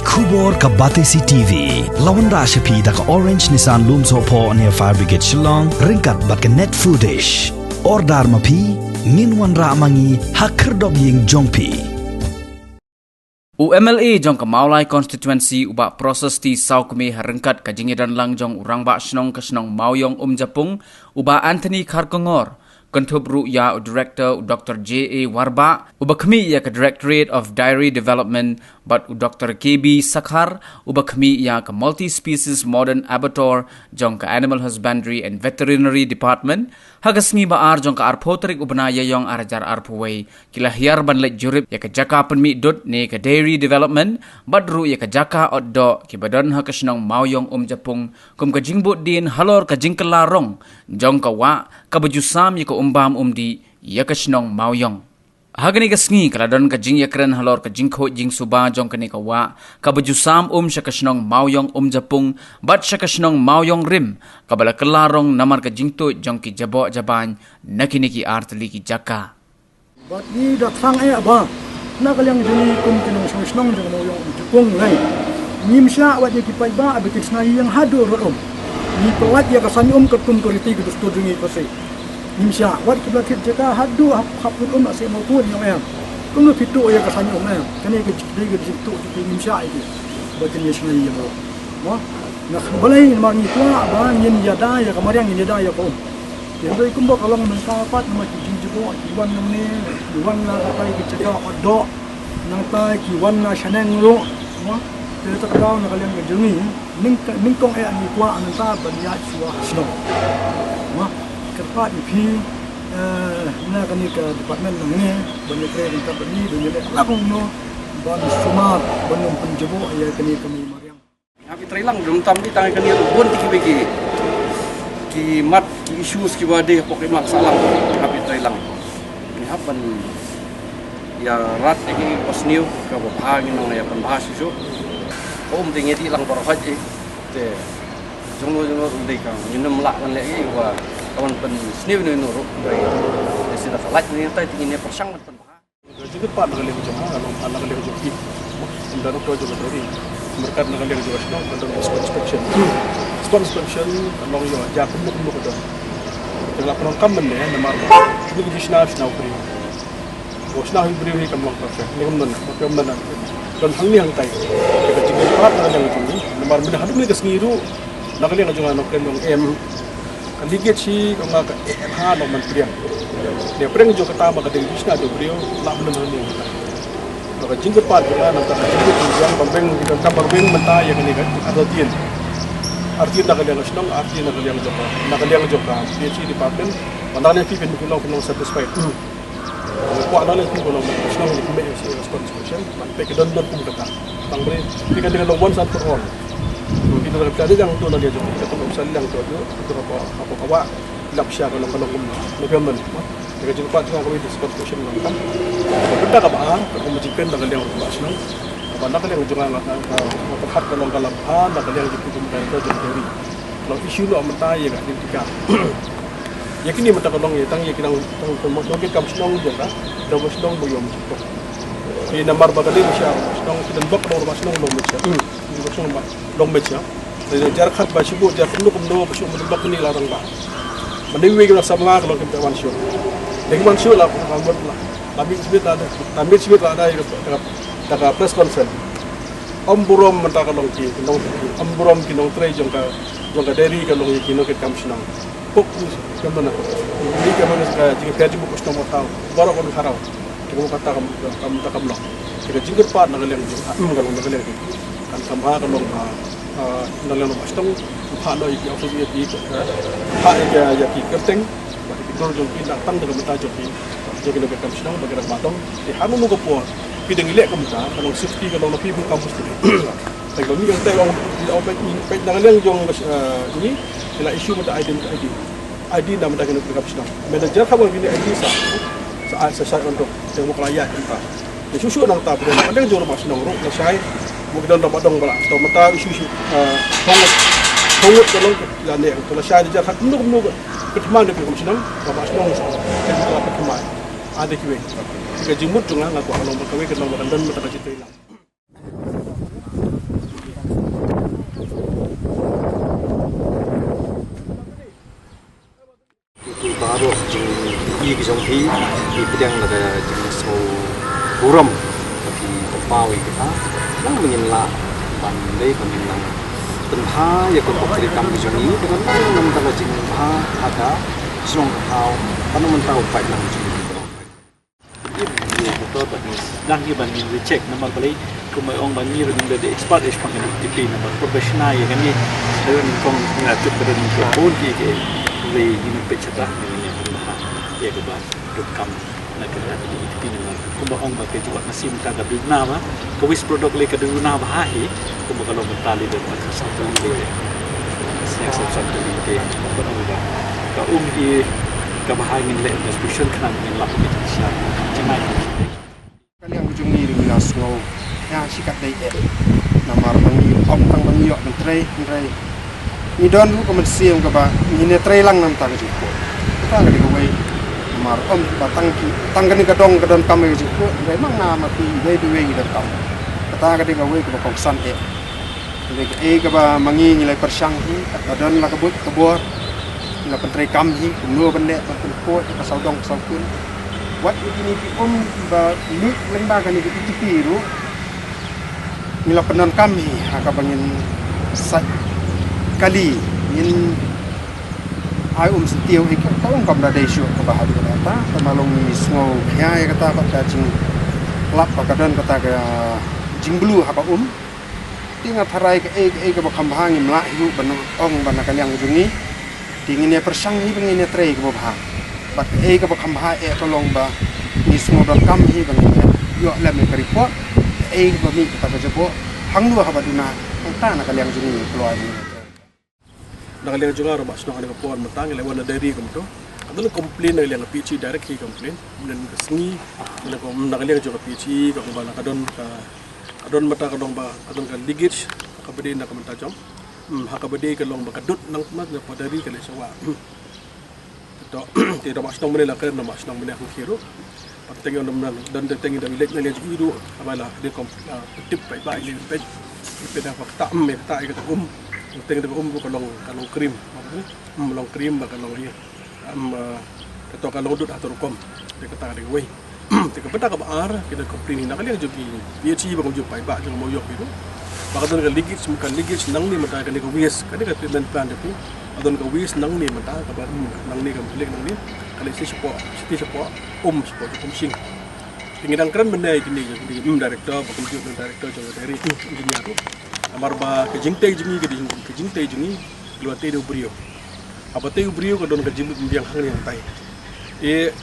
Kubor ka Batesi TV. Lawan ra siya da ka Orange Nissan Lumso po near Fire Brigade Shillong. Ringkat bat ka net foodish. Ordar mapi. Nginwan ra mangi hakerdog ying jongpi. UMLA jong ka Maulai constituency uba proses ti saukmi harengkat ka jingidan lang jong urang ba snong ka snong Mauyong Japung uba Anthony Kharkongor. Kentub ya Director Dr. J.A. Warba, uba kami ya ka Directorate of Dairy Development, but Dr. K.B. Sakhar, uba kami ya ka Multi-Species Modern Abattoir, jong ka Animal Husbandry and Veterinary Department, hagas ngi baar jong ka arpoterik ubanaya yong arajar arpuway, kila hiar banlet jurip ya ka jaka penmi dot ne ka Dairy Development, badru ya ka jaka oddo, kibadan hakasnong Mauyong Japung, kum ka jingbut din halor ka jingkelarong, jong ka wa, kabajusam ya ka umbam di ya kasnong Mauyong. Hagani gasngi kaladon ka jing yakren halor ka jingko jing suba jong kani ka wa kabajusam siya kasnong Mauyong Japung bat siya kasnong Mauyong rim kabala kelarong namar ka jingto jong ki jabo jaban nakiniki artli ki jaka. Bat ni daksang ba nakalyang jini kum kinong snong jong Mauyong Japung ngai nimsya wat ki pai ba abitis na yang hado rom ni pawat ya kasanyum ka kum kuriti gusto dungi pasay nimsya wat ki bakit jaka hadu hapun ase maupun yang ayam kum no pitu ya kasanyum ayam kani ke jikde jiktu ki nimsya iki batin ya snai ya mo na balai ma ni tua ba yin ya da ya kamaryang yin da ya ko yang doi kum ba kalong men kapat ma ki jinjubo iwan namne iwan na kai ki jaka odo nang tai ki wan na shaneng ro mo te ta daw na kalyang jungi ning kong ai ani kwa ananta banya suwa sno mo kerpat ipi na kani ka department nangnya banyak kaya kita beri banyak lakong no ban sumar banung penjebo ya kani kami mariang hapi trailang dum tam di tangan kani bon tiki begi ki mat ki issues ki wade pokoke mak salam hapi trailang ni haban ya rat ki posniu ka bahagi no ya panbahas isu tingi di lang parah haji te jongo undai kang nyinem lak kan lagi wa kawan pen sniu ni nuruk dari sida salat ni tai tingine persang pen bah juga pat nakali ko jama anak nakali ko joki ndaro ko joki dari merkat nakali ko joki no inspection anong yo jakum mo ko do tela penong kammen ne namar ko ko bisna pri bosna hi pri hi kam perfect ni kam nan dan hang ni hang tai ko jigi pat nakali ko joki namar bin hadu ni kasngiru nakali ko joki no krem em Ligit si kung nga ha no man priang. Dia priang jo kata maka ding bisna do brio la men men ni. Maka jinggot pat nga nang ta jinggot yang pambeng di kan pambeng menta ya kani kan adotien. Arti na kaliang snong arti na kaliang joka. Na kaliang joka PhD department manane fi pen kuno satisfied. Ko ana le kuno snong ni kume si responsibility man pe ke don kum kata. Tang bre tiga dengan one sat for all. Kita dalam keadaan yang tu lagi jauh kita tak usah liang tu itu apa kawa lapsya kalau November kita jumpa dengan kami di discussion kan benda apa kalau majikan dengan yang nasional apa nak yang jangan terhad kalau kalau nak yang kita mereka jadi kalau isu lu amat ya kan ketika yakin ni mata kalau ya tang ya kita mungkin kamu senang juga dah senang boyong cukup di nomor bagadi masya senang kita bak nomor senang nomor masya long mecha jar khat ba shibu jar kunu kumno ba shibu bak ni larang ba mandi we gna samla kalau kita wan show dengan wan show la rambut la tapi sibit ada daga press conference burom menta kalau ki burom ki nong tray jongka dari kalau ki no ke kamshnang pok kamna ni kamna ska jika pyaji bu kusto mo taw baro kon kharaw ko kata kam lo kita jingkat pat na galeng kalau galeng kan samha kalau nalang bastong phalo iki office iki ha ya ki kerteng bagi kita jong ki datang dengan mata joki jadi nak kamshnang bagi rak batong di hanu mo ko po pidang ilek kamta kalau safety kalau napi bu kampus tu kalau ni yang tayong di opet ni pet nalang jong ni ila issue mata ID nama dah kena kamshnang manager khabar gini ID sa untuk demokrasi kita susu nang ta bude ada jor mas nang ro sai mugdan ramadong bala to mata isu hongot kalau la ne to la sai ja khat nuk ketman de kom sinang mas nang so ke ko ketman ada kiwe ke jimut tunga ngaku along bakawe ke nomor dan mata ka citila hi pedang ada jenis so buram tapi terpawi kita nang menyela pandai peminang tenha ya ko pokri kam juni dengan nang tala jing ha ada song hau panu mentau pai nang juni betul tadi dah ni ban ni check nama balik kumai ong ban ni dengan the expert is pakai tipi nama profesional ya kan ni dengan kong ngatur pada ni pun ki ke le ni pecah ni ya ke ba kam nak kena tipi nama kumai ong pakai juga nasi muka ke duna ba ke wis produk le ke duna ba hi kumai kalau mentali dan satu le siap satu le ke ong ba ka ki kebahagiaan le description kan dengan lap ni siap cemai kali yang ujung ni dengan snow ya sikat dai namar mangi om tang mangi yok mentrai ni don lu ko mensiam ka ba ni ne trai lang nam ta ji ko ta ga di wei namar om batang ki tangani ka dong kam ji ko dai mang na ma pi dai du wei da kam ta ga di ga wei ko kong san le ka ba mangi ni lai persang hi ka don la ka but ka bor la pentrai kam hi nu ban le pa ko ka sau dong sau kun wat ini di ba ni lembaga ni di piru nila penon kami aka bangin kali in ai setiau ikut kaum kam da desu ke bahar kata tamalong ni sngo ya kata kat jing lap kadon kata ke jing blu haka tinga tharai ke ke bakam bahang imla hiu banu ong banakan yang jungi tingine persang hi bengine trei ke bahang bat ke bakam bahang tolong ba ni semua dot kam hi bang yo lem ke report ba mi kata jebo hang dua ha baduna ta nak yang jungi keluar ni nak lihat juga rumah senang ada kepuan matang lewat dari kamu tu ada komplain dari yang PC direct hi komplain dan kesengi nak lihat juga PC kamu bala kadon mata kadong ba kadon kan ligit kabede nak menta jom hakabede kalong bakadut nang mat na dari kale sawa to ti rumah senang menela kan rumah senang menela kiro pateng yang dan teteng yang bilik nang lihat itu abala dia tip baik ni page ipeda fakta meta ikut tengok bu kalong krim long krim ba kalong ia ketok kalong dut atau kom dia kata dia wei tika benda ka baar kita komplain nak liang jogi dia ci ba jumpa ba jeng mo yok itu ba kadon ka ligit sumkan ligit nang ni mata ka ni ka wis ka ni ka treatment plan depu adon ka wis nang ni mata ka ba nang ni ka balik nang ni kali si support support sing tinggal keren benda ini director ba computer director dari engineer tu amar ba ke jingtai jingi luar tei do brio apa tei brio ka don ka jimbi biang hang yang tai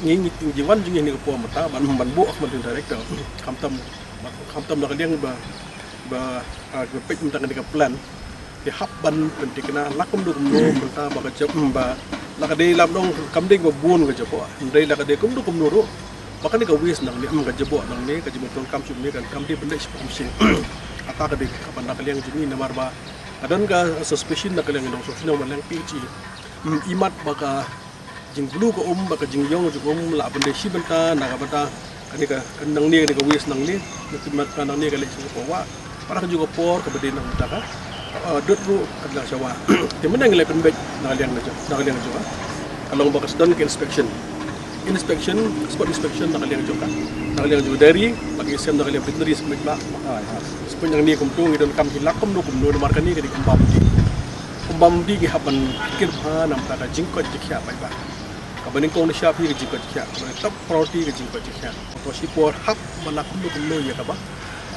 ngi jiwan jingi ni ko mata ban bo ak man director kamtam nak liang ba ke pek mata ka plan ke hab ban pentikna lakum do kumno mata ba ka jap ba la ka dei lam dong kam ding ba bun ka japo dei la ka dei kum do kumno ro ba ka ni ka wis nang ni ka jabo nang ni ka jimo kam sum ni kan kam di benda sing apa kadik kapan nak liang jini namar ba adon ka suspicion nak liang dong suspicion malang PC imat baka jing blue ko baka jing yong jo la bende si benta nak bata kani ka nang ni ka wis nang ni natimat ka nang ni ka lesu ko wa para ka juga por ka bede nang taka dot ru ka la sawa de menang le penbek nak liang jo kalong baka sedon ke inspection spot inspection nak liang jo dari bagi sem nak liang veterinary semekla sepanjang ni kumtung idon kam hilakum no kumno markan ni kedi kumbam di ki haban kir ha nam ta jingko jikya bai ba kabaning kong sha phi jingko jikya top priority ke jingko jikya to sipor hak malakum no kumno ya ka ba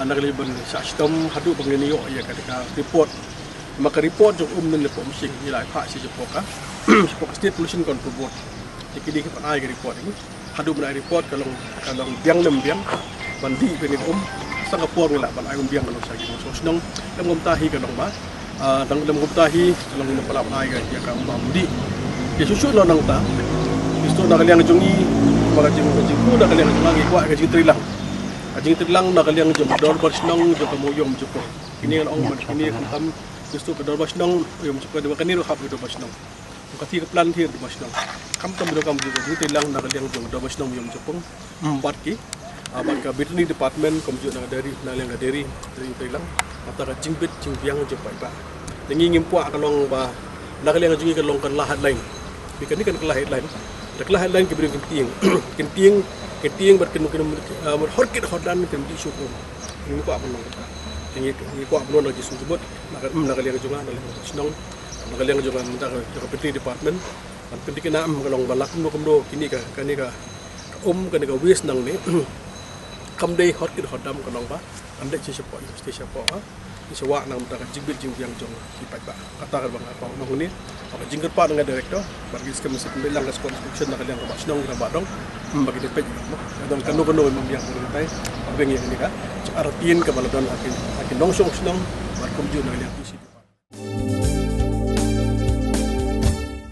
anak le ban sa stom hadu bangni yo ya ka report maka report jo nen le pom sing ni lai pha si jo ka state pollution control board dikidi ke panai ke report ini hadu benda report kalau biang bandi beni Singapore wala ban ayong biang kalau sagi so senang dalam tahi kalong ba dalam tahi kalau ni pala ai ga ya ka bandi dia susu lo nang ta isto nak liang jungi baga jingku nak liang jungi kwa ga jing trilang nak liang jom dor bersenang jo kamoyom jo ini ong man ini kam isto ka dor bersenang yom jo ka kan ni ro hab do bersenang kati plan thir do bersenang kam tam do kam jo jing trilang nak liang jom dor bersenang yom jo empat ki abang veterinary department komju na dari Thailand mata ka jingbit jingbiang je pai ba dengi ngimpua kalong ba nak liang jungi kalong kan lahat lain bikani kan lahat lain taklah halan ke beri kenting berkenu horkit hodan kan di syukur ini ko apun ini ko apun lagi sebut nak liang juga nak liang senang nak liang juga minta ke petri department dan penting kena kalong balak kumdo kini ka kani ka wis nang ni kam dei horkit hodam kalong ba ande ci support station po sewa nang minta jigbit yang jong kipat ba kata bang apa nang ni apa jingkat pa dengan director bagi skema bilang ke construction nak liang ba senang ra ba dong bagi depet dan kanu membiang berita apa yang ini kan artiin ke baladon akin nongsong senang berkumjun dengan yang isi